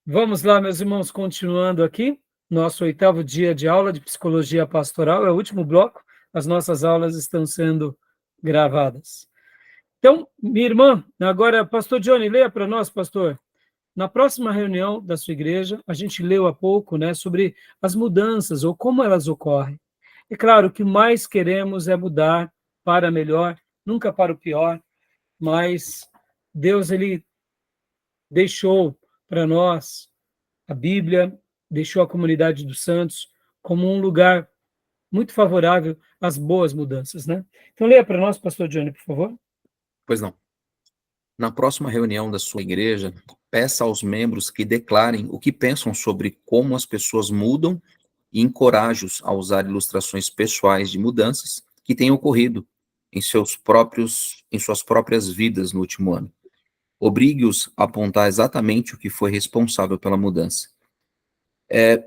Vamos lá, meus irmãos, continuando aqui, nosso 8º dia de aula de Psicologia Pastoral, é o último bloco, as nossas aulas estão sendo gravadas. Então, minha irmã, agora, pastor Johnny, leia para nós, pastor. Na próxima reunião da sua igreja, a gente leu há pouco, né, sobre as mudanças, ou como elas ocorrem. É claro, o que mais queremos é mudar para melhor, nunca para o pior, mas Deus, ele deixou para nós a Bíblia, deixou a comunidade dos santos como um lugar muito favorável às boas mudanças, né? Então, leia para nós, pastor Johnny, por favor. Pois não. Na próxima reunião da sua igreja, peça aos membros que declarem o que pensam sobre como as pessoas mudam e encoraje-os a usar ilustrações pessoais de mudanças que têm ocorrido em suas próprias vidas no último ano. Obrigue-os a apontar exatamente o que foi responsável pela mudança. É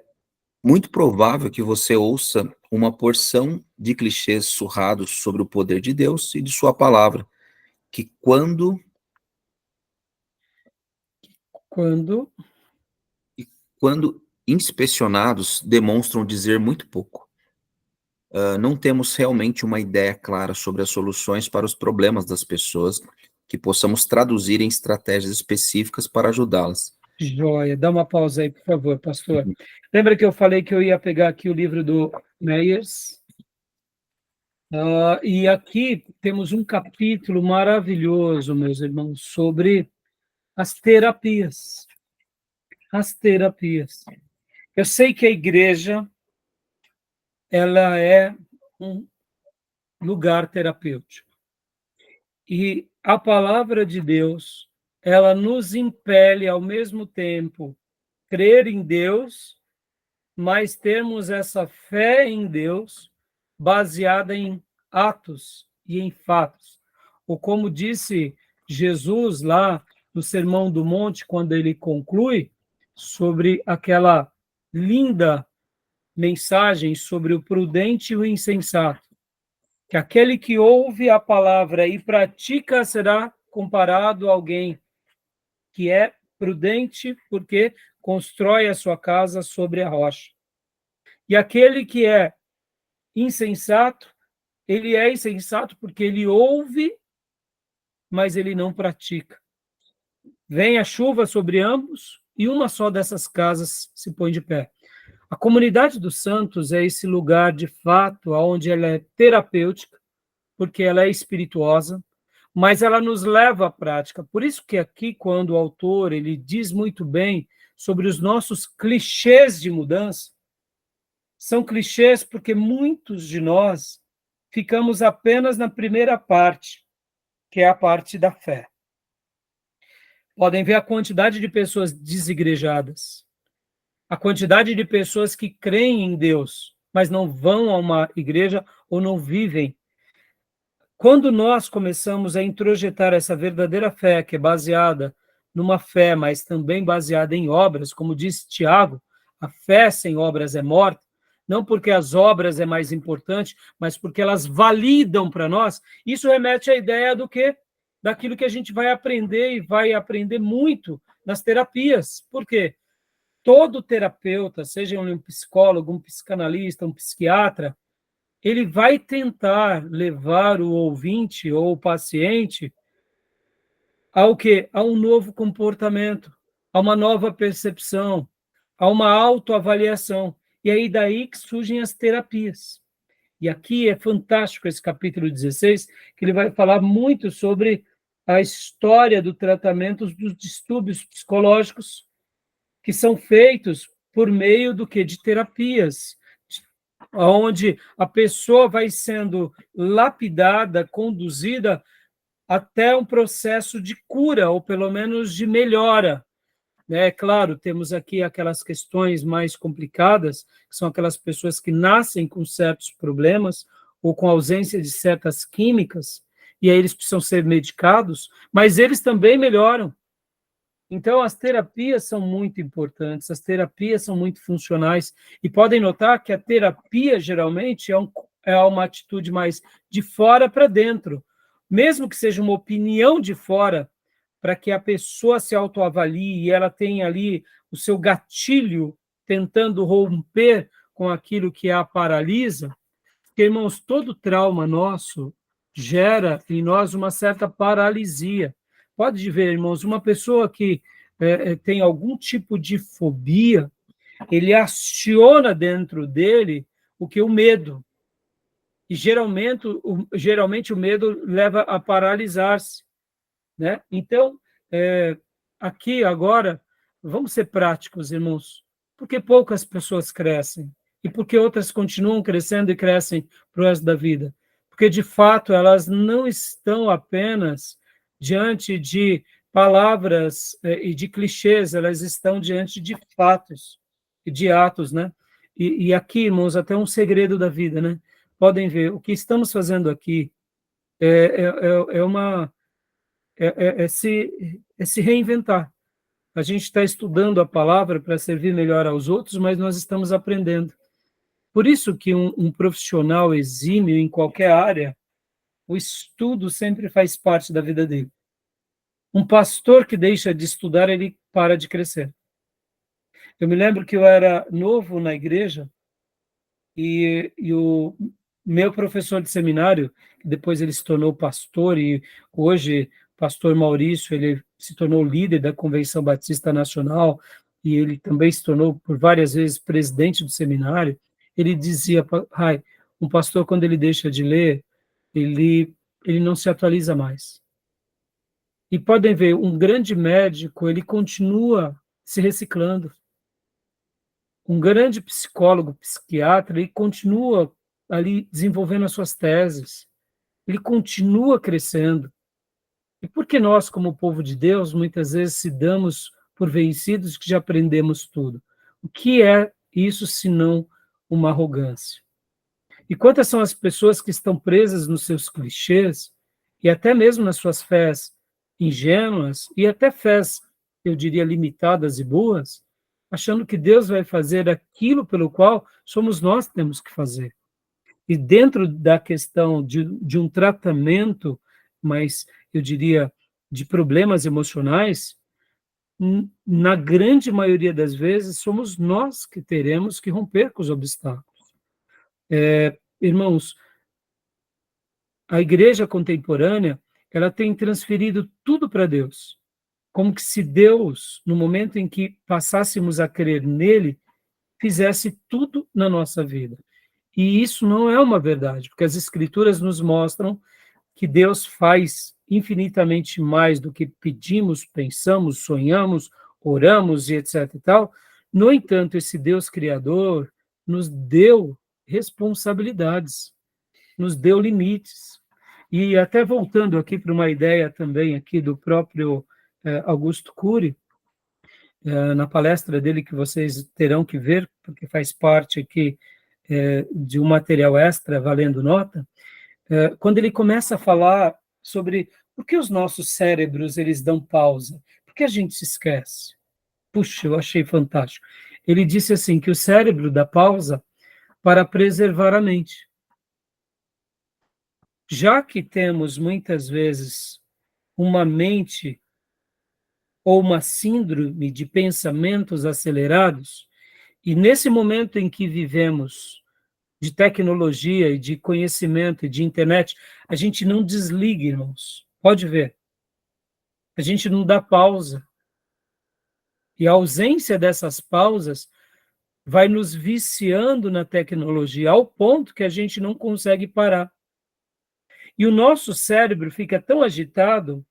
muito provável que você ouça uma porção de clichês surrados sobre o poder de Deus e de sua palavra, que quando inspecionados, demonstram dizer muito pouco. Não temos realmente uma ideia clara sobre as soluções para os problemas das pessoas que possamos traduzir em estratégias específicas para ajudá-las. Joia, dá uma pausa aí, por favor, pastor. Lembra que eu falei que eu ia pegar aqui o livro do Meyers? E aqui temos um capítulo maravilhoso, meus irmãos, sobre as terapias. As terapias. Eu sei que a igreja, ela é um lugar terapêutico. E a palavra de Deus, ela nos impele ao mesmo tempo crer em Deus, mas termos essa fé em Deus baseada em atos e em fatos. Ou como disse Jesus lá no Sermão do Monte, quando ele conclui sobre aquela linda mensagem sobre o prudente e o insensato, que aquele que ouve a palavra e pratica será comparado a alguém que é prudente porque constrói a sua casa sobre a rocha. E aquele que é insensato, ele é insensato porque ele ouve, mas ele não pratica. Vem a chuva sobre ambos e uma só dessas casas se põe de pé. A comunidade dos santos é esse lugar, de fato, onde ela é terapêutica, porque ela é espirituosa, mas ela nos leva à prática. Por isso que aqui, quando o autor ele diz muito bem sobre os nossos clichês de mudança, são clichês porque muitos de nós ficamos apenas na primeira parte, que é a parte da fé. Podem ver a quantidade de pessoas desigrejadas, a quantidade de pessoas que creem em Deus, mas não vão a uma igreja ou não vivem. Quando nós começamos a introjetar essa verdadeira fé, que é baseada numa fé, mas também baseada em obras, como diz Tiago, a fé sem obras é morta, não porque as obras é mais importante, mas porque elas validam para nós, isso remete à ideia do quê? Daquilo que a gente vai aprender e vai aprender muito nas terapias. Por quê? Todo terapeuta, seja um psicólogo, um psicanalista, um psiquiatra, ele vai tentar levar o ouvinte ou o paciente ao quê? A um novo comportamento, a uma nova percepção, a uma autoavaliação. E aí daí que surgem as terapias. E aqui é fantástico esse capítulo 16, que ele vai falar muito sobre a história do tratamento dos distúrbios psicológicos que são feitos por meio do que? De terapias, onde a pessoa vai sendo lapidada, conduzida até um processo de cura, ou pelo menos de melhora. É claro, temos aqui aquelas questões mais complicadas, que são aquelas pessoas que nascem com certos problemas, ou com ausência de certas químicas, e aí eles precisam ser medicados, mas eles também melhoram. Então, as terapias são muito importantes, as terapias são muito funcionais, e podem notar que a terapia, geralmente, é uma atitude mais de fora para dentro. Mesmo que seja uma opinião de fora, para que a pessoa se autoavalie e ela tenha ali o seu gatilho tentando romper com aquilo que a paralisa, porque, irmãos, todo trauma nosso gera em nós uma certa paralisia. Pode ver, irmãos, uma pessoa que tem algum tipo de fobia, ele aciona dentro dele o que? O medo. E geralmente o medo leva a paralisar-se, né? Então, aqui agora, vamos ser práticos, irmãos, porque poucas pessoas crescem e porque outras continuam crescendo e crescem para o resto da vida. Porque, de fato, elas não estão apenas diante de palavras e de clichês, elas estão diante de fatos e de atos, né? E aqui, irmãos, até um segredo da vida, né? Podem ver, o que estamos fazendo aqui é uma se reinventar. A gente está estudando a palavra para servir melhor aos outros, mas nós estamos aprendendo. Por isso que um profissional exímio em qualquer área, o estudo sempre faz parte da vida dele. Um pastor que deixa de estudar, ele para de crescer. Eu me lembro que eu era novo na igreja e o meu professor de seminário, depois ele se tornou pastor e hoje pastor Maurício, ele se tornou líder da Convenção Batista Nacional e ele também se tornou por várias vezes presidente do seminário. Ele dizia, Rai, um pastor quando ele deixa de ler, ele não se atualiza mais. E podem ver, um grande médico, ele continua se reciclando. Um grande psicólogo, psiquiatra, ele continua ali desenvolvendo as suas teses, ele continua crescendo. E por que nós, como povo de Deus, muitas vezes se damos por vencidos que já aprendemos tudo? O que é isso senão uma arrogância? E quantas são as pessoas que estão presas nos seus clichês e até mesmo nas suas fés ingênuas e até fés, eu diria, limitadas e boas, achando que Deus vai fazer aquilo pelo qual somos nós que temos que fazer. E dentro da questão de um tratamento, mas eu diria, de problemas emocionais, na grande maioria das vezes, somos nós que teremos que romper com os obstáculos. Irmãos, a igreja contemporânea, ela tem transferido tudo para Deus, como que se Deus, no momento em que passássemos a crer nele, fizesse tudo na nossa vida. E isso não é uma verdade, porque as escrituras nos mostram que Deus faz infinitamente mais do que pedimos, pensamos, sonhamos, oramos e etc e tal. No entanto, esse Deus criador nos deu responsabilidades, nos deu limites. E até voltando aqui para uma ideia também aqui do próprio Augusto Cury, na palestra dele que vocês terão que ver, porque faz parte aqui de um material extra valendo nota, quando ele começa a falar sobre por que os nossos cérebros eles dão pausa, por que a gente se esquece. Puxa, eu achei fantástico. Ele disse assim que o cérebro dá pausa para preservar a mente. Já que temos muitas vezes uma mente ou uma síndrome de pensamentos acelerados, e nesse momento em que vivemos de tecnologia e de conhecimento e de internet, a gente não desliga, irmãos. Pode ver. A gente não dá pausa. E a ausência dessas pausas vai nos viciando na tecnologia, ao ponto que a gente não consegue parar. E o nosso cérebro fica tão agitado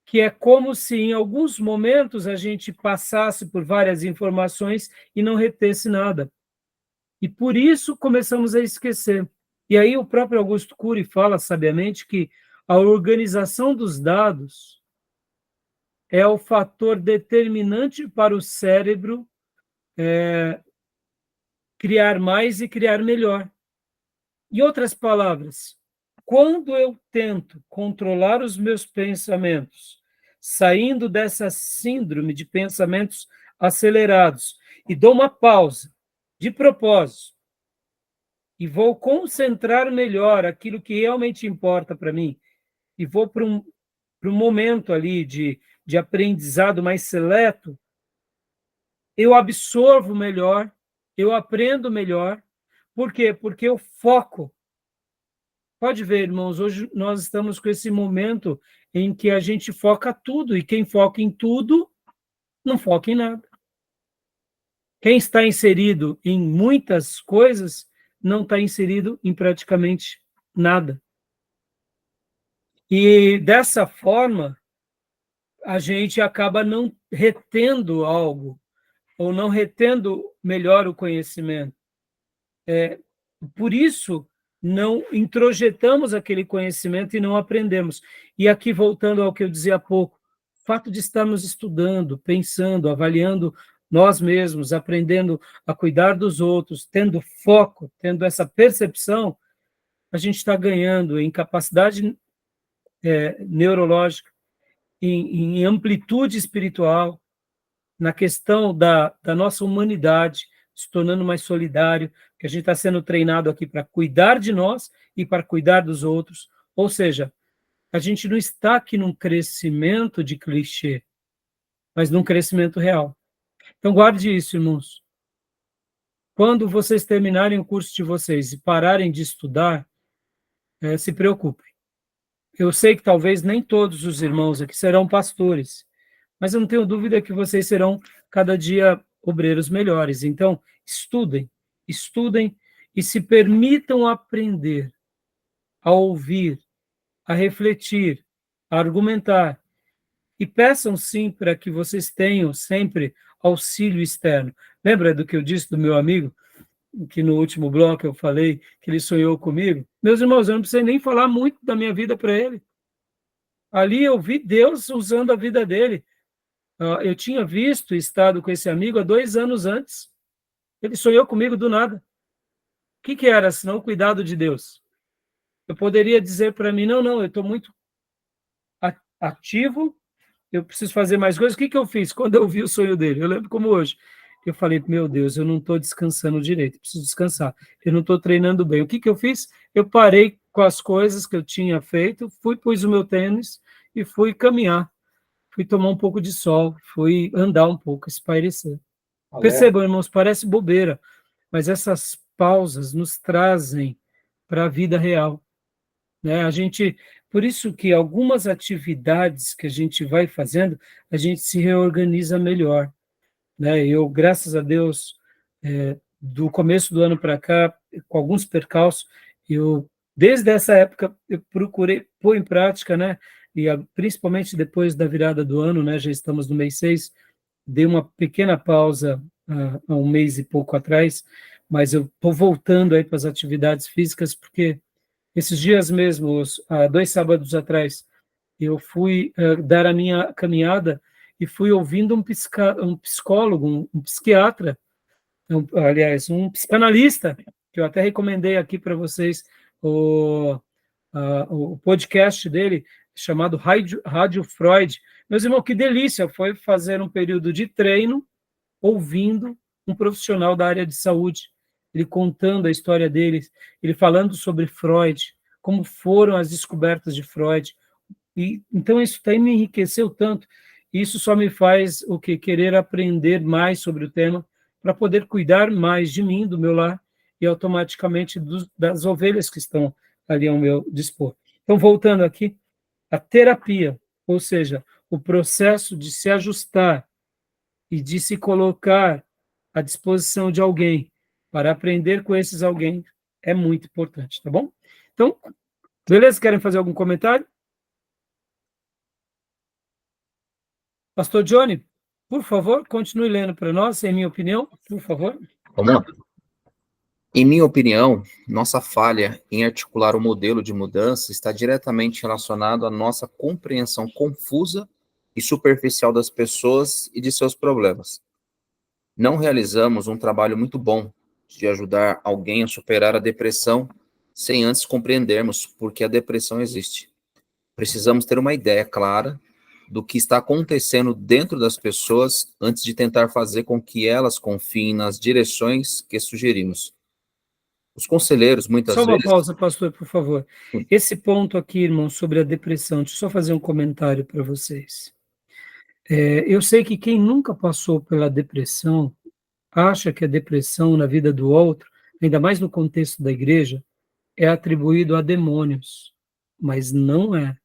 que é como se em alguns momentos a gente passasse por várias informações e não retesse nada. E por isso começamos a esquecer. E aí o próprio Augusto Cury fala sabiamente que a organização dos dados é o fator determinante para o cérebro criar mais e criar melhor. Em outras palavras, quando eu tento controlar os meus pensamentos, saindo dessa síndrome de pensamentos acelerados, e dou uma pausa, de propósito, e vou concentrar melhor aquilo que realmente importa para mim, e vou para para um momento ali de aprendizado mais seleto, eu absorvo melhor, eu aprendo melhor. Por quê? Porque eu foco. Pode ver, irmãos, hoje nós estamos com esse momento em que a gente foca tudo, e quem foca em tudo, não foca em nada. Quem está inserido em muitas coisas, não está inserido em praticamente nada. E dessa forma, a gente acaba não retendo algo, ou não retendo melhor o conhecimento. Por isso, não introjetamos aquele conhecimento e não aprendemos. E aqui, voltando ao que eu dizia há pouco, o fato de estarmos estudando, pensando, avaliando nós mesmos, aprendendo a cuidar dos outros, tendo foco, tendo essa percepção, a gente está ganhando em capacidade neurológica, em amplitude espiritual, na questão da nossa humanidade, se tornando mais solidário, que a gente está sendo treinado aqui para cuidar de nós e para cuidar dos outros. Ou seja, a gente não está aqui num crescimento de clichê, mas num crescimento real. Então, guarde isso, irmãos. Quando vocês terminarem o curso de vocês e pararem de estudar, se preocupem. Eu sei que talvez nem todos os irmãos aqui serão pastores, mas eu não tenho dúvida que vocês serão cada dia obreiros melhores. Então, estudem, estudem e se permitam aprender, a ouvir, a refletir, a argumentar. E peçam sim para que vocês tenham sempre auxílio externo. Lembra do que eu disse do meu amigo, que no último bloco eu falei que ele sonhou comigo? Meus irmãos, eu não precisei nem falar muito da minha vida para ele. Ali eu vi Deus usando a vida dele. Eu tinha visto e estado com esse amigo há 2 anos antes. Ele sonhou comigo do nada. O que era, senão o cuidado de Deus? Eu poderia dizer para mim, não, eu estou muito ativo, eu preciso fazer mais coisas. O que eu fiz quando eu vi o sonho dele? Eu lembro como hoje. Eu falei, meu Deus, eu não estou descansando direito, preciso descansar. Eu não estou treinando bem. O que eu fiz? Eu parei com as coisas que eu tinha feito, pus o meu tênis e fui caminhar. Fui tomar um pouco de sol, fui andar um pouco, espairecer. Percebam, irmãos, parece bobeira, mas essas pausas nos trazem para a vida real, né? Por isso que algumas atividades que a gente vai fazendo, a gente se reorganiza melhor, né? Eu, graças a Deus, do começo do ano para cá, com alguns percalços, desde essa época, eu procurei pôr em prática, né? E principalmente depois da virada do ano, né? Já estamos no mês 6, dei uma pequena pausa há um mês e pouco atrás, mas eu estou voltando aí para as atividades físicas, porque esses dias mesmos, há 2 sábados atrás, eu fui dar a minha caminhada e fui ouvindo um psicólogo, um psiquiatra, aliás, um psicanalista, que eu até recomendei aqui para vocês o podcast dele, chamado Rádio Freud. Meus irmãos, que delícia foi fazer um período de treino ouvindo um profissional da área de saúde, ele contando a história dele, ele falando sobre Freud, como foram as descobertas de Freud. E então isso daí me enriqueceu tanto. Isso só me faz querer aprender mais sobre o tema para poder cuidar mais de mim, do meu lar e automaticamente das ovelhas que estão ali ao meu dispor. Então, voltando aqui, a terapia, ou seja, o processo de se ajustar e de se colocar à disposição de alguém para aprender com esses alguém é muito importante, tá bom? Então, beleza? Querem fazer algum comentário? Pastor Johnny, por favor, continue lendo para nós, em minha opinião, por favor. Vamos lá. Em minha opinião, nossa falha em articular o modelo de mudança está diretamente relacionado à nossa compreensão confusa e superficial das pessoas e de seus problemas. Não realizamos um trabalho muito bom de ajudar alguém a superar a depressão sem antes compreendermos por que a depressão existe. Precisamos ter uma ideia clara do que está acontecendo dentro das pessoas antes de tentar fazer com que elas confiem nas direções que sugerimos. Os conselheiros, muitas Só uma vezes... pausa, pastor, por favor. Esse ponto aqui, irmão, sobre a depressão, deixa eu só fazer um comentário para vocês. Eu sei que quem nunca passou pela depressão acha que a depressão na vida do outro, ainda mais no contexto da igreja, é atribuído a demônios, mas não é,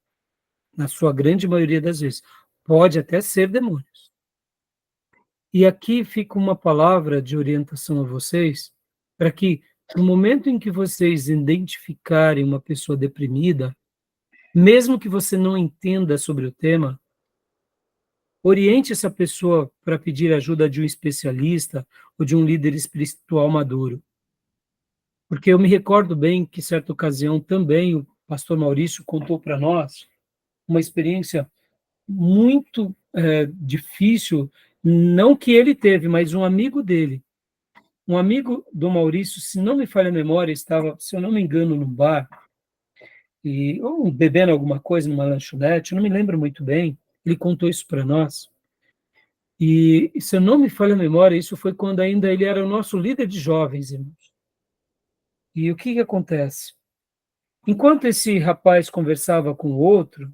na sua grande maioria das vezes. Pode até ser demônios. E aqui fica uma palavra de orientação a vocês, para que no momento em que vocês identificarem uma pessoa deprimida, mesmo que você não entenda sobre o tema, oriente essa pessoa para pedir ajuda de um especialista ou de um líder espiritual maduro. Porque eu me recordo bem que, certa ocasião, também o pastor Maurício contou para nós uma experiência muito difícil, não que ele teve, mas um amigo dele. Um amigo do Maurício, se não me falha a memória, estava, se eu não me engano, num bar, ou bebendo alguma coisa numa lanchonete, eu não me lembro muito bem, ele contou isso para nós. E, se eu não me falha a memória, isso foi quando ainda ele era o nosso líder de jovens, irmãos. E o que acontece? Enquanto esse rapaz conversava com o outro,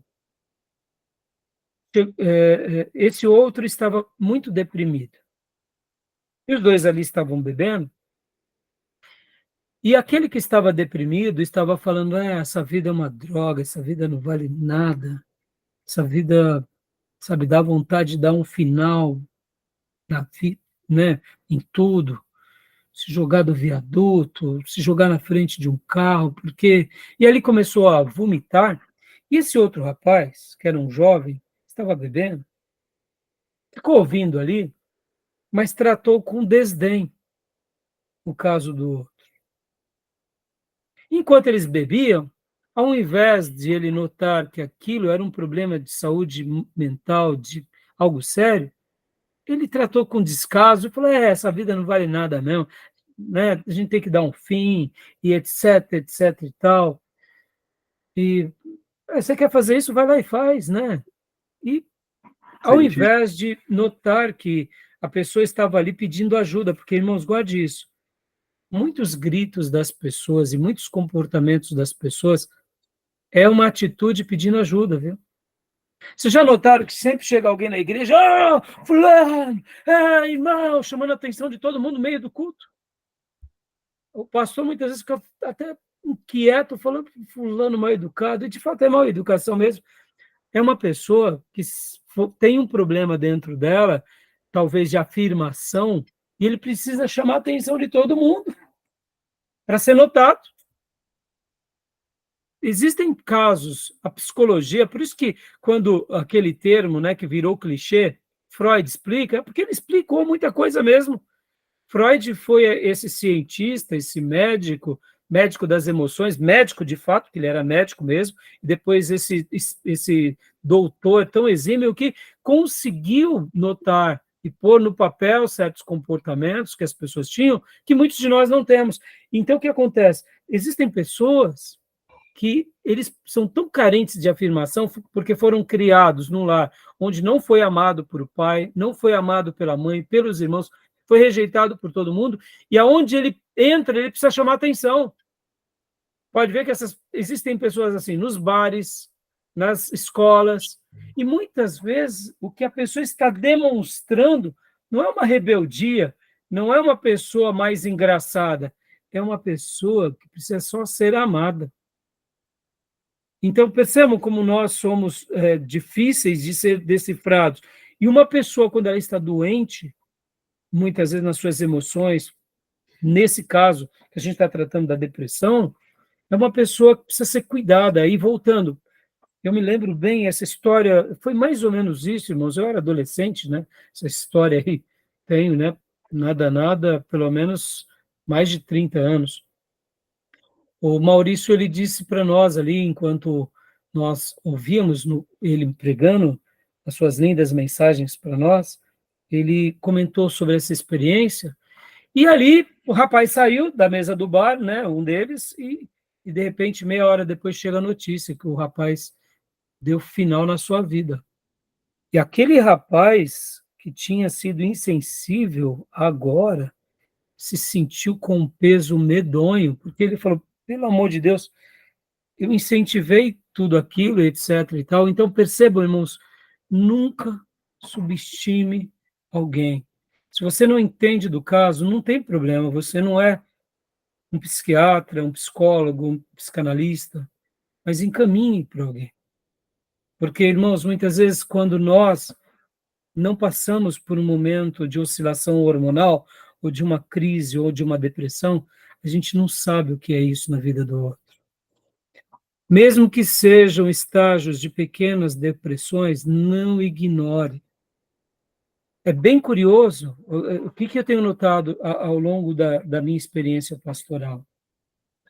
esse outro estava muito deprimido. E os dois ali estavam bebendo, e aquele que estava deprimido estava falando, essa vida é uma droga, essa vida não vale nada, essa vida, sabe, dá vontade de dar um final na vida, né, em tudo, se jogar do viaduto, se jogar na frente de um carro, porque... E ali começou a vomitar, e esse outro rapaz, que era um jovem, estava bebendo, ficou ouvindo ali, mas tratou com desdém o caso do outro. Enquanto eles bebiam, ao invés de ele notar que aquilo era um problema de saúde mental, de algo sério, ele tratou com descaso e falou, essa vida não vale nada não, né? A gente tem que dar um fim, e etc, etc e tal. E você quer fazer isso, vai lá e faz, né? E ao invés de notar que a pessoa estava ali pedindo ajuda, porque, irmãos, guarde isso, muitos gritos das pessoas e muitos comportamentos das pessoas é uma atitude pedindo ajuda, viu? Vocês já notaram que sempre chega alguém na igreja, fulano, irmão, chamando a atenção de todo mundo no meio do culto? O pastor muitas vezes fica até inquieto, falando fulano mal educado, e de fato é mal educação mesmo. É uma pessoa que tem um problema dentro dela, talvez de afirmação, e ele precisa chamar a atenção de todo mundo para ser notado. Existem casos, a psicologia, por isso que quando aquele termo, né, que virou clichê, Freud explica, porque ele explicou muita coisa mesmo. Freud foi esse cientista, esse médico, médico das emoções, médico de fato, que ele era médico mesmo, e depois esse doutor tão exímio que conseguiu notar e pôr no papel certos comportamentos que as pessoas tinham, que muitos de nós não temos. Então, o que acontece? Existem pessoas que eles são tão carentes de afirmação porque foram criados num lar onde não foi amado por o pai, não foi amado pela mãe, pelos irmãos, foi rejeitado por todo mundo, e aonde ele entra, ele precisa chamar atenção. Pode ver que existem pessoas assim, nos bares, nas escolas, e muitas vezes o que a pessoa está demonstrando não é uma rebeldia, não é uma pessoa mais engraçada, é uma pessoa que precisa só ser amada. Então, percebam como nós somos difíceis de ser decifrados. E uma pessoa, quando ela está doente, muitas vezes nas suas emoções, nesse caso, que a gente está tratando da depressão, é uma pessoa que precisa ser cuidada. Aí, voltando, eu me lembro bem, essa história, foi mais ou menos isso, irmãos, eu era adolescente, né? Essa história aí tenho, né? Nada, pelo menos mais de 30 anos. O Maurício, ele disse para nós ali, enquanto nós ouvíamos ele pregando as suas lindas mensagens para nós, ele comentou sobre essa experiência, e ali o rapaz saiu da mesa do bar, né, um deles, e de repente, meia hora depois, chega a notícia que o rapaz deu final na sua vida. E aquele rapaz que tinha sido insensível agora, se sentiu com um peso medonho, porque ele falou, pelo amor de Deus, eu incentivei tudo aquilo, etc. e tal. Então, percebam, irmãos, nunca subestime alguém. Se você não entende do caso, não tem problema, você não é um psiquiatra, um psicólogo, um psicanalista, mas encaminhe para alguém. Porque, irmãos, muitas vezes, quando nós não passamos por um momento de oscilação hormonal, ou de uma crise, ou de uma depressão, a gente não sabe o que é isso na vida do outro. Mesmo que sejam estágios de pequenas depressões, não ignore. É bem curioso, o que eu tenho notado ao longo da minha experiência pastoral.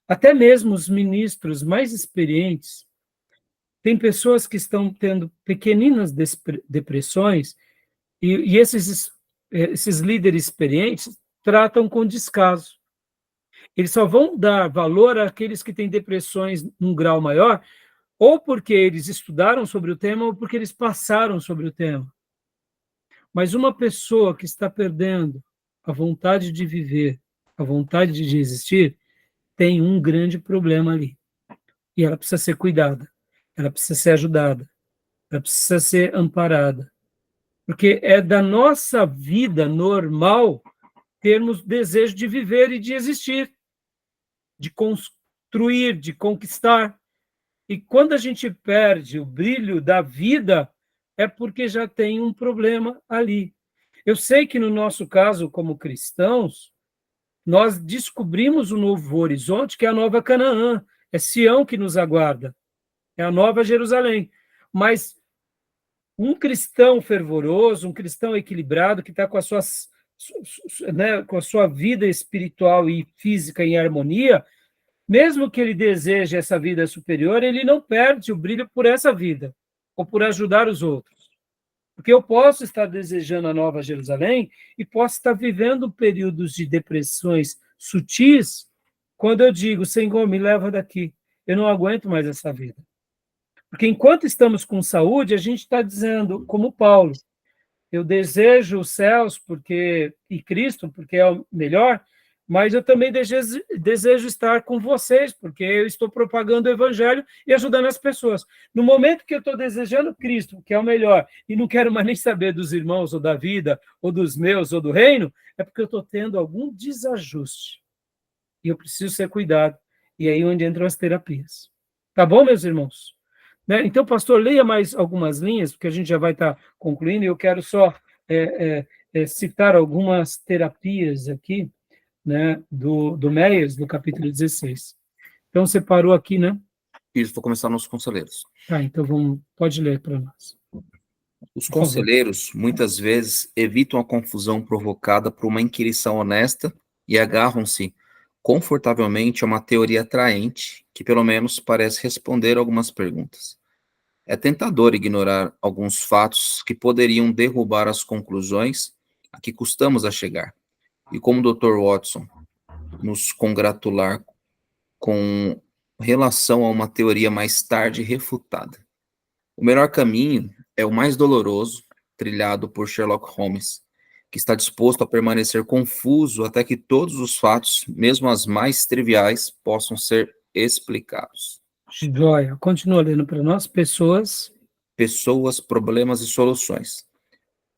Até mesmo os ministros mais experientes, tem pessoas que estão tendo pequeninas depressões, e esses líderes experientes tratam com descaso. Eles só vão dar valor àqueles que têm depressões num grau maior, ou porque eles estudaram sobre o tema, ou porque eles passaram sobre o tema. Mas uma pessoa que está perdendo a vontade de viver, a vontade de existir, tem um grande problema ali. E ela precisa ser cuidada, ela precisa ser ajudada, ela precisa ser amparada. Porque é da nossa vida normal termos desejo de viver e de existir, de construir, de conquistar. E quando a gente perde o brilho da vida, é porque já tem um problema ali. Eu sei que no nosso caso, como cristãos, nós descobrimos um novo horizonte, que é a nova Canaã, é Sião que nos aguarda, é a nova Jerusalém. Mas um cristão fervoroso, um cristão equilibrado, que está com com a sua vida espiritual e física em harmonia, mesmo que ele deseje essa vida superior, ele não perde o brilho por essa vida, ou por ajudar os outros. Porque eu posso estar desejando a nova Jerusalém e posso estar vivendo períodos de depressões sutis, quando eu digo, Senhor, me leva daqui, eu não aguento mais essa vida. Porque enquanto estamos com saúde, a gente está dizendo, como Paulo, eu desejo os céus e Cristo, porque é o melhor, mas eu também desejo estar com vocês, porque eu estou propagando o evangelho e ajudando as pessoas. No momento que eu estou desejando Cristo, que é o melhor, e não quero mais nem saber dos irmãos, ou da vida, ou dos meus, ou do reino, é porque eu estou tendo algum desajuste. E eu preciso ser cuidado. E é aí onde entram as terapias. Tá bom, meus irmãos? Né? Então, pastor, leia mais algumas linhas, porque a gente já vai estar concluindo, e eu quero só citar algumas terapias aqui, né, do Meyers, do capítulo 16. Então, você parou aqui, né? Isso, vou começar nos conselheiros. Tá, então pode ler para nós. Os conselheiros, muitas vezes, evitam a confusão provocada por uma inquirição honesta e agarram-se confortavelmente a uma teoria atraente que, pelo menos, parece responder algumas perguntas. É tentador ignorar alguns fatos que poderiam derrubar as conclusões a que custamos a chegar. E como o Dr. Watson, nos congratular com relação a uma teoria mais tarde refutada. O melhor caminho é o mais doloroso, trilhado por Sherlock Holmes, que está disposto a permanecer confuso até que todos os fatos, mesmo as mais triviais, possam ser explicados. Joia, continua lendo para nós. Pessoas, problemas e soluções.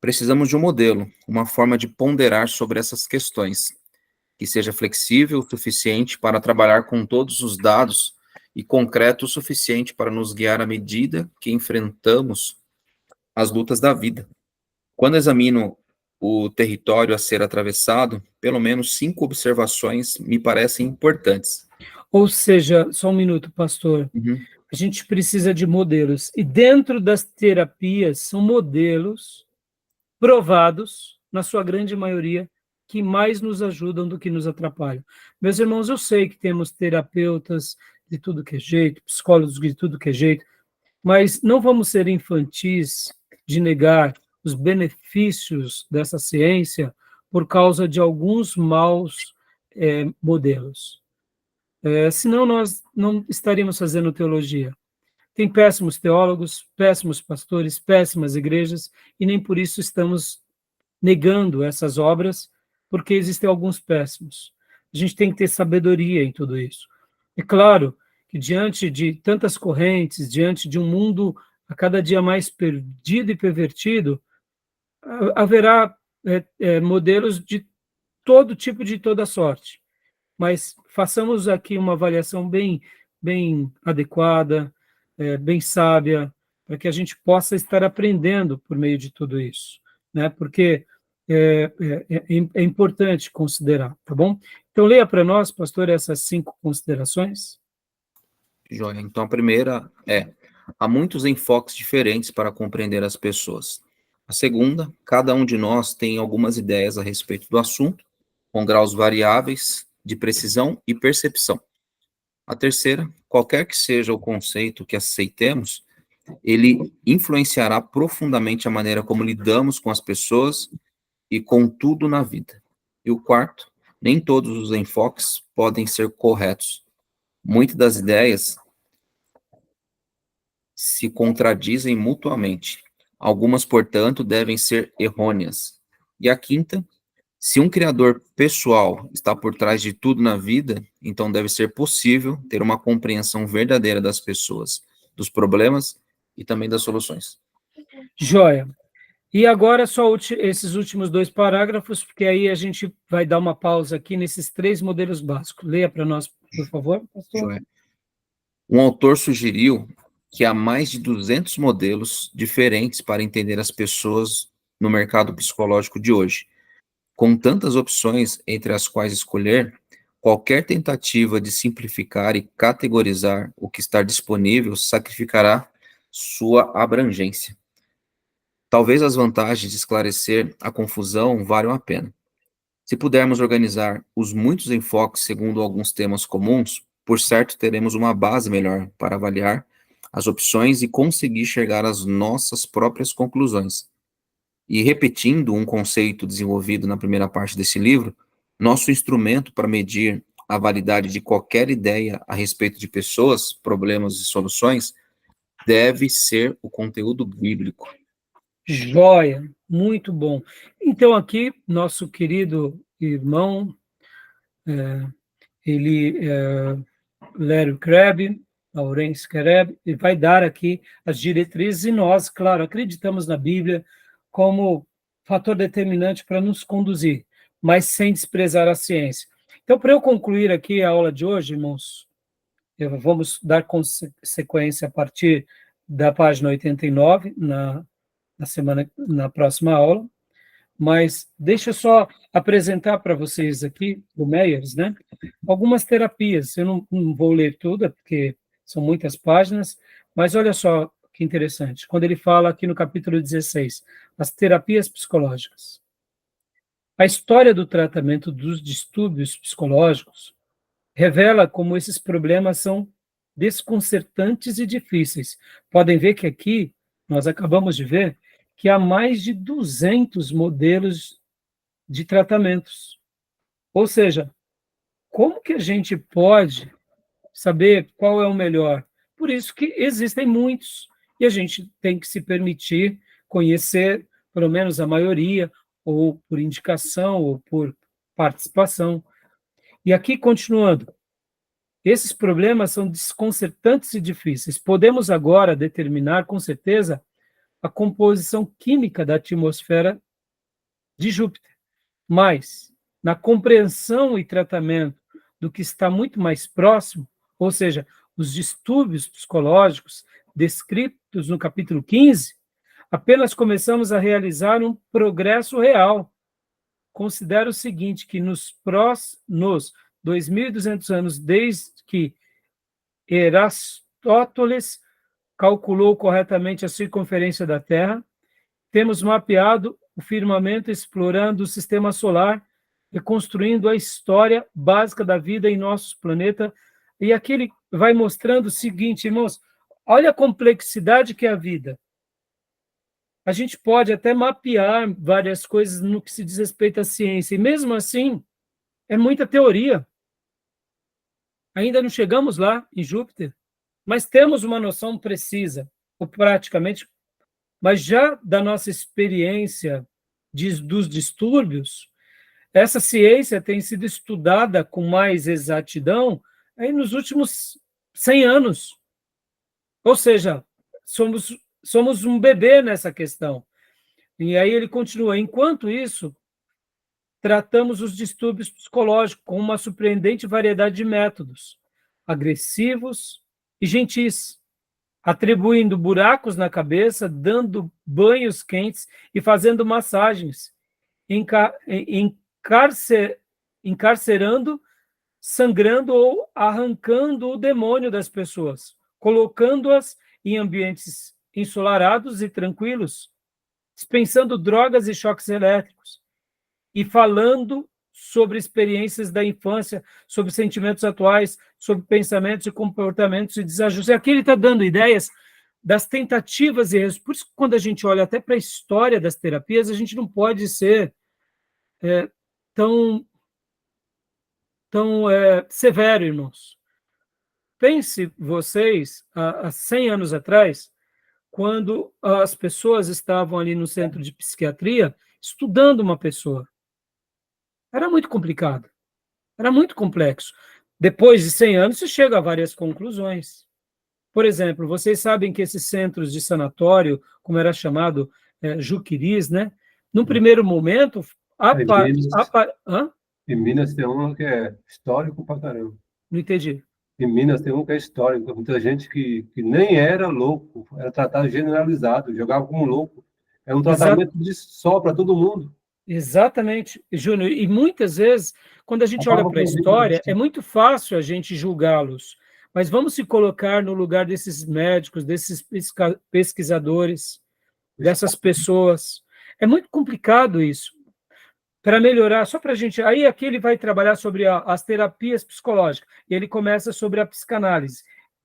Precisamos de um modelo, uma forma de ponderar sobre essas questões, que seja flexível o suficiente para trabalhar com todos os dados e concreto o suficiente para nos guiar à medida que enfrentamos as lutas da vida. Quando examino o território a ser atravessado, pelo menos 5 observações me parecem importantes. Ou seja, só um minuto, pastor. A gente precisa de modelos. E dentro das terapias, são modelos provados, na sua grande maioria, que mais nos ajudam do que nos atrapalham. Meus irmãos, eu sei que temos terapeutas de tudo que é jeito, psicólogos de tudo que é jeito, mas não vamos ser infantis de negar os benefícios dessa ciência por causa de alguns maus modelos. Senão nós não estaríamos fazendo teologia. Tem péssimos teólogos, péssimos pastores, péssimas igrejas, e nem por isso estamos negando essas obras, porque existem alguns péssimos. A gente tem que ter sabedoria em tudo isso. É claro que diante de tantas correntes, diante de um mundo a cada dia mais perdido e pervertido, haverá modelos de todo tipo, de toda sorte. Mas façamos aqui uma avaliação bem adequada, bem sábia, para que a gente possa estar aprendendo por meio de tudo isso, né? Porque é importante considerar, tá bom? Então, leia para nós, pastor, essas 5 considerações. Joia. Então, a primeira é: há muitos enfoques diferentes para compreender as pessoas. A segunda: cada um de nós tem algumas ideias a respeito do assunto, com graus variáveis de precisão e percepção. A terceira: qualquer que seja o conceito que aceitemos, ele influenciará profundamente a maneira como lidamos com as pessoas e com tudo na vida. E o quarto: nem todos os enfoques podem ser corretos. Muitas das ideias se contradizem mutuamente. Algumas, portanto, devem ser errôneas. E a quinta: se um criador pessoal está por trás de tudo na vida, então deve ser possível ter uma compreensão verdadeira das pessoas, dos problemas e também das soluções. Joia. E agora só esses últimos 2 parágrafos, porque aí a gente vai dar uma pausa aqui nesses 3 modelos básicos. Leia para nós, por favor, pastor. Joia. Um autor sugeriu que há mais de 200 modelos diferentes para entender as pessoas no mercado psicológico de hoje. Com tantas opções entre as quais escolher, qualquer tentativa de simplificar e categorizar o que está disponível sacrificará sua abrangência. Talvez as vantagens de esclarecer a confusão valham a pena. Se pudermos organizar os muitos enfoques segundo alguns temas comuns, por certo teremos uma base melhor para avaliar as opções e conseguir chegar às nossas próprias conclusões. E repetindo um conceito desenvolvido na primeira parte desse livro, nosso instrumento para medir a validade de qualquer ideia a respeito de pessoas, problemas e soluções deve ser o conteúdo bíblico. Joia, muito bom. Então, aqui, nosso querido irmão, Larry Crabb, Laurence Crabb, ele vai dar aqui as diretrizes, e nós, claro, acreditamos na Bíblia como fator determinante para nos conduzir, mas sem desprezar a ciência. Então, para eu concluir aqui a aula de hoje, irmãos, vamos dar sequência a partir da página 89, na próxima aula, mas deixa eu só apresentar para vocês aqui, o Meyers, né? Algumas terapias. Eu não vou ler tudo, porque são muitas páginas, mas olha só que interessante. Quando ele fala aqui no capítulo 16, as terapias psicológicas. A história do tratamento dos distúrbios psicológicos revela como esses problemas são desconcertantes e difíceis. Podem ver que aqui, nós acabamos de ver, que há mais de 200 modelos de tratamentos. Ou seja, como que a gente pode saber qual é o melhor? Por isso que existem muitos, e a gente tem que se permitir conhecer, pelo menos a maioria, ou por indicação, ou por participação. E aqui, continuando, esses problemas são desconcertantes e difíceis. Podemos agora determinar com certeza a composição química da atmosfera de Júpiter, mas na compreensão e tratamento do que está muito mais próximo, ou seja, os distúrbios psicológicos descritos no capítulo 15, apenas começamos a realizar um progresso real. Considero o seguinte, que nos 2.200 anos desde que Aristóteles calculou corretamente a circunferência da Terra, temos mapeado o firmamento explorando o sistema solar, reconstruindo a história básica da vida em nosso planeta. E aqui ele vai mostrando o seguinte, irmãos, olha a complexidade que é a vida. A gente pode até mapear várias coisas no que se diz respeito à ciência, e mesmo assim, é muita teoria. Ainda não chegamos lá, em Júpiter, mas temos uma noção precisa, ou praticamente, mas já da nossa experiência dos distúrbios, Essa ciência tem sido estudada com mais exatidão aí nos últimos 100 anos. Ou seja, somos um bebê nessa questão. E aí ele continua, enquanto isso, tratamos os distúrbios psicológicos com uma surpreendente variedade de métodos, agressivos e gentis, atribuindo buracos na cabeça, dando banhos quentes e fazendo massagens, encarcerando, sangrando ou arrancando o demônio das pessoas, colocando-as em ambientes ensolarados e tranquilos, dispensando drogas e choques elétricos, e falando sobre experiências da infância, sobre sentimentos atuais, sobre pensamentos e comportamentos e desajustes. Aqui ele está dando ideias das tentativas e erros. Por isso, quando a gente olha até para a história das terapias, a gente não pode ser tão severo, irmãos. Pense vocês, há 100 anos atrás, quando as pessoas estavam ali no centro de psiquiatria estudando uma pessoa. Era muito complicado, era muito complexo. Depois de 100 anos, se chega a várias conclusões. Por exemplo, vocês sabem que esses centros de sanatório, como era chamado, Juquiris, né? Num primeiro momento... Em Minas tem um que é histórico pra caramba. Não entendi. Em Minas tem um que é histórico. Muita gente que nem era louco, era tratado generalizado, jogava como louco. É um tratamento de só para todo mundo. Exatamente, Júnior. E muitas vezes, quando a gente olha para a história, é muito fácil a gente julgá-los. Mas vamos se colocar no lugar desses médicos, desses pesquisadores, dessas pessoas. É muito complicado isso. Para melhorar, só para a gente... Aí aqui ele vai trabalhar sobre as terapias psicológicas, e ele começa sobre a psicanálise.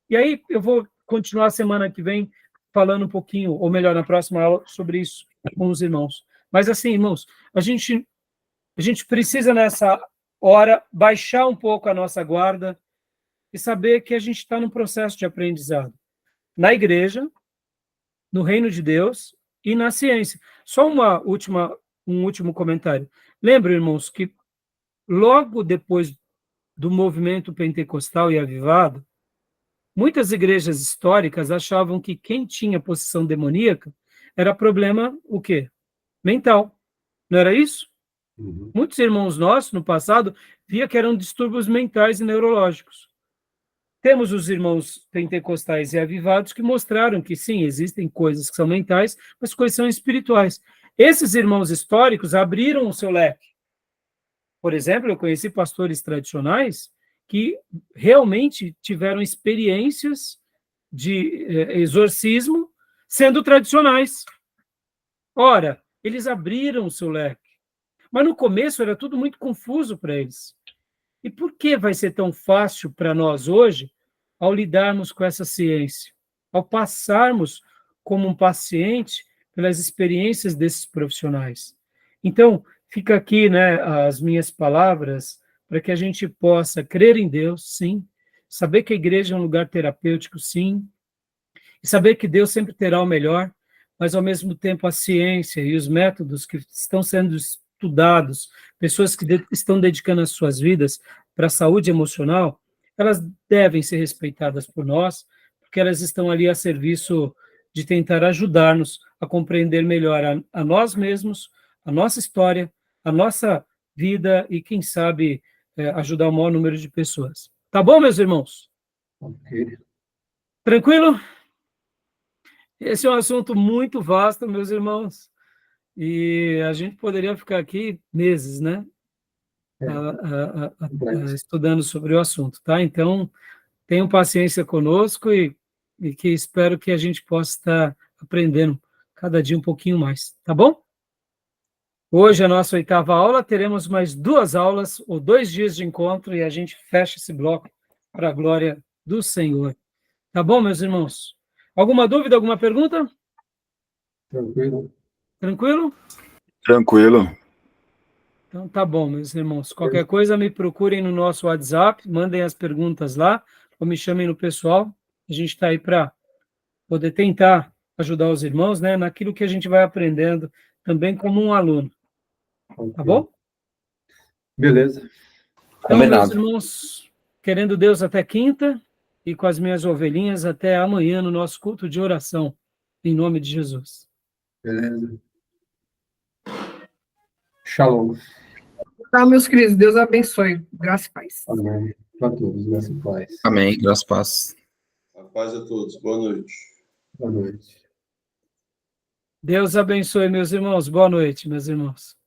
E aí eu vou continuar semana que vem falando um pouquinho, ou melhor, na próxima aula, sobre isso com os irmãos. Mas assim, irmãos, a gente precisa nessa hora baixar um pouco a nossa guarda e saber que a gente está num processo de aprendizado. Na igreja, no reino de Deus e na ciência. Só um último comentário. Lembra, irmãos, que logo depois do movimento pentecostal e avivado, muitas igrejas históricas achavam que quem tinha possessão demoníaca era problema, o quê? Mental. Não era isso? Uhum. Muitos irmãos nossos, no passado, via que eram distúrbios mentais e neurológicos. Temos os irmãos pentecostais e avivados que mostraram que, sim, existem coisas que são mentais, mas coisas são espirituais. Esses irmãos históricos abriram o seu leque. Por exemplo, eu conheci pastores tradicionais que realmente tiveram experiências de exorcismo sendo tradicionais. Ora, eles abriram o seu leque. Mas no começo era tudo muito confuso para eles. E por que vai ser tão fácil para nós hoje ao lidarmos com essa ciência? Ao passarmos como um paciente pelas experiências desses profissionais. Então, fica aqui, né, as minhas palavras para que a gente possa crer em Deus, sim, saber que a igreja é um lugar terapêutico, sim, e saber que Deus sempre terá o melhor, mas, ao mesmo tempo, a ciência e os métodos que estão sendo estudados, pessoas que estão dedicando as suas vidas para a saúde emocional, elas devem ser respeitadas por nós, porque elas estão ali a serviço de tentar ajudar-nos a compreender melhor a nós mesmos, a nossa história, a nossa vida e, quem sabe, ajudar o maior número de pessoas. Tá bom, meus irmãos? Okay. Tranquilo? Esse é um assunto muito vasto, meus irmãos, e a gente poderia ficar aqui meses, né? Estudando sobre o assunto, tá? Então, tenham paciência conosco e que espero que a gente possa estar aprendendo cada dia um pouquinho mais, tá bom? Hoje, a nossa 8ª aula, teremos mais 2 aulas ou 2 dias de encontro e a gente fecha esse bloco para a glória do Senhor. Tá bom, meus irmãos? Alguma dúvida, alguma pergunta? Tranquilo. Tranquilo? Tranquilo. Então, tá bom, meus irmãos. Qualquer coisa, me procurem no nosso WhatsApp, mandem as perguntas lá, ou me chamem no pessoal. A gente está aí para poder tentar ajudar os irmãos, né, naquilo que a gente vai aprendendo, também como um aluno. Okay. Tá bom? Beleza. Então, meus Combinado. irmãos, querendo Deus até quinta e com as minhas ovelhinhas até amanhã no nosso culto de oração, em nome de Jesus. Beleza. Shalom. Tá, meus queridos, Deus abençoe. Graça e paz. Amém. Para todos, graças e paz. Amém. Graças a paz. A paz a todos. Boa noite. Boa noite. Deus abençoe, meus irmãos. Boa noite, meus irmãos.